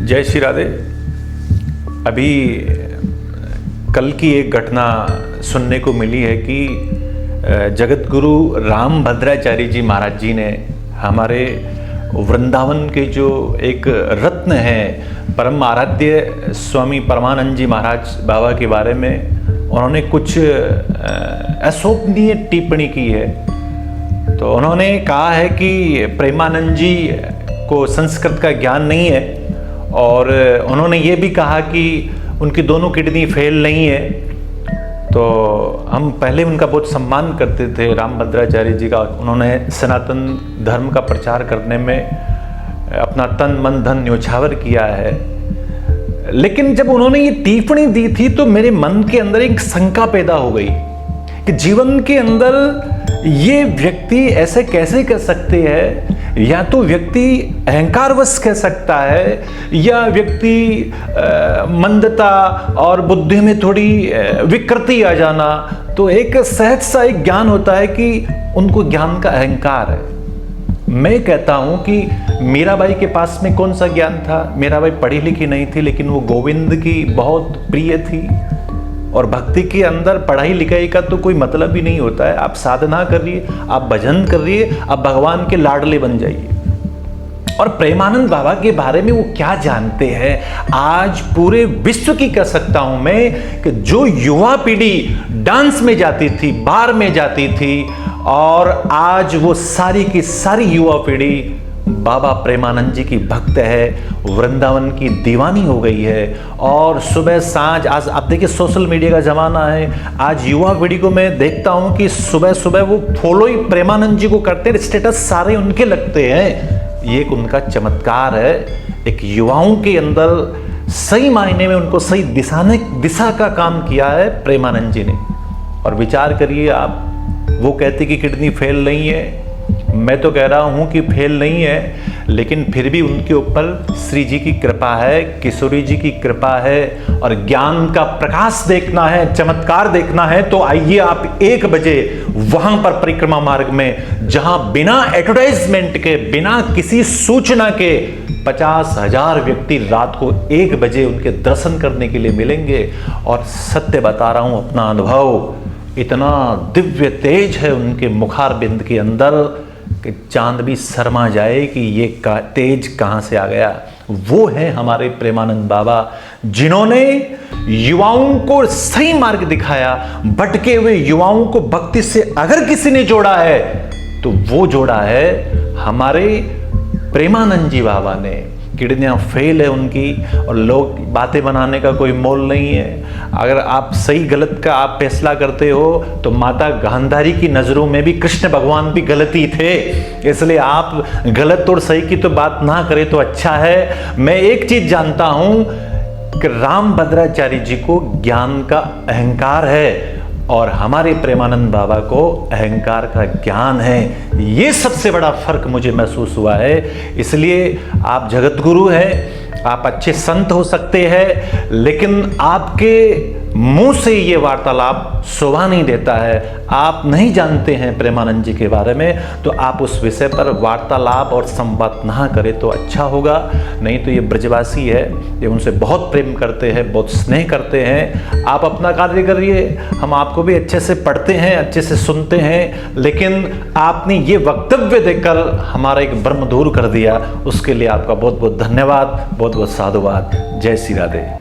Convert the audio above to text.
जय श्री राधे। अभी कल की एक घटना सुनने को मिली है कि जगत गुरु रामभद्राचार्य जी महाराज जी ने हमारे वृंदावन के जो एक रत्न हैं परम आराध्य स्वामी परमानंद जी महाराज बाबा के बारे में उन्होंने कुछ अशोभनीय टिप्पणी की है। तो उन्होंने कहा है कि प्रेमानंद जी को संस्कृत का ज्ञान नहीं है और उन्होंने ये भी कहा कि उनकी दोनों किडनी फेल नहीं है। तो हम पहले उनका बहुत सम्मान करते थे रामभद्राचार्य जी का। उन्होंने सनातन धर्म का प्रचार करने में अपना तन मन धन न्योछावर किया है। लेकिन जब उन्होंने ये टिप्पणी दी थी तो मेरे मन के अंदर एक शंका पैदा हो गई कि जीवन के अंदर ये व्यक्ति ऐसे कैसे कर सकते हैं। या तो व्यक्ति अहंकारवश कह सकता है या व्यक्ति मंदता और बुद्धि में थोड़ी विकृति आ जाना। तो एक सहज सा एक ज्ञान होता है कि उनको ज्ञान का अहंकार है। मैं कहता हूं कि मीराबाई के पास में कौन सा ज्ञान था। मीराबाई पढ़ी लिखी नहीं थी लेकिन वो गोविंद की बहुत प्रिय थी। और भक्ति के अंदर पढ़ाई लिखाई का तो कोई मतलब ही नहीं होता है। आप साधना करिए, आप भजन करिए, आप भगवान के लाडले बन जाइए। और प्रेमानंद बाबा के बारे में वो क्या जानते हैं आज पूरे विश्व की कह सकता हूं मैं कि जो युवा पीढ़ी डांस में जाती थी, बार में जाती थी, और आज वो सारी की सारी युवा पीढ़ी बाबा प्रेमानंद जी की भक्त है, वृंदावन की दीवानी हो गई है। और सुबह सांझ आज आप देखिए सोशल मीडिया का ज़माना है। आज युवा पीढ़ी को मैं देखता हूं कि सुबह सुबह वो फॉलो ही प्रेमानंद जी को करते हैं, स्टेटस सारे उनके लगते हैं। ये एक उनका चमत्कार है। एक युवाओं के अंदर सही मायने में उनको सही दिशा का काम किया है प्रेमानंद जी ने। और विचार करिए आप, वो कहते कि किडनी फेल नहीं है, मैं तो कह रहा हूं कि फेल नहीं है, लेकिन फिर भी उनके ऊपर श्री जी की कृपा है, किशोरी जी की कृपा है। और ज्ञान का प्रकाश देखना है, चमत्कार देखना है तो आइए आप 1 बजे वहां पर परिक्रमा मार्ग में, जहां बिना एडवर्टाइजमेंट के, बिना किसी सूचना के 50,000 व्यक्ति रात को 1 बजे उनके दर्शन करने के लिए मिलेंगे। और सत्य बता रहा हूं अपना अनुभव, इतना दिव्य तेज है उनके मुखारबिंद के अंदर कि चांद भी शर्मा जाए कि ये तेज कहाँ से आ गया। वो है हमारे प्रेमानंद बाबा जिन्होंने युवाओं को सही मार्ग दिखाया। भटके हुए युवाओं को भक्ति से अगर किसी ने जोड़ा है तो वो जोड़ा है हमारे प्रेमानंद जी बाबा ने। किडनियाँ फेल है उनकी और लोग बातें बनाने का कोई मोल नहीं है। अगर आप सही गलत का आप फैसला करते हो तो माता गांधारी की नज़रों में भी कृष्ण भगवान भी गलत ही थे। इसलिए आप गलत और सही की तो बात ना करें तो अच्छा है। मैं एक चीज़ जानता हूँ कि रामभद्राचार्य जी को ज्ञान का अहंकार है और हमारे प्रेमानंद बाबा को अहंकार का ज्ञान है। ये सबसे बड़ा फर्क मुझे महसूस हुआ है। इसलिए आप जगत गुरु हैं, आप अच्छे संत हो सकते हैं, लेकिन आपके मुंह से ये वार्तालाप शोभा नहीं देता है। आप नहीं जानते हैं प्रेमानंद जी के बारे में तो आप उस विषय पर वार्तालाप और संवाद ना करें तो अच्छा होगा। नहीं तो ये ब्रजवासी है, ये उनसे बहुत प्रेम करते हैं, बहुत स्नेह करते हैं। आप अपना कार्य करिए, हम आपको भी अच्छे से पढ़ते हैं, अच्छे से सुनते हैं, लेकिन आपने ये वक्तव्य देकर हमारा एक भ्रम दूर कर दिया। उसके लिए आपका बहुत बहुत धन्यवाद, बहुत बहुत साधुवाद। जय श्री राधे।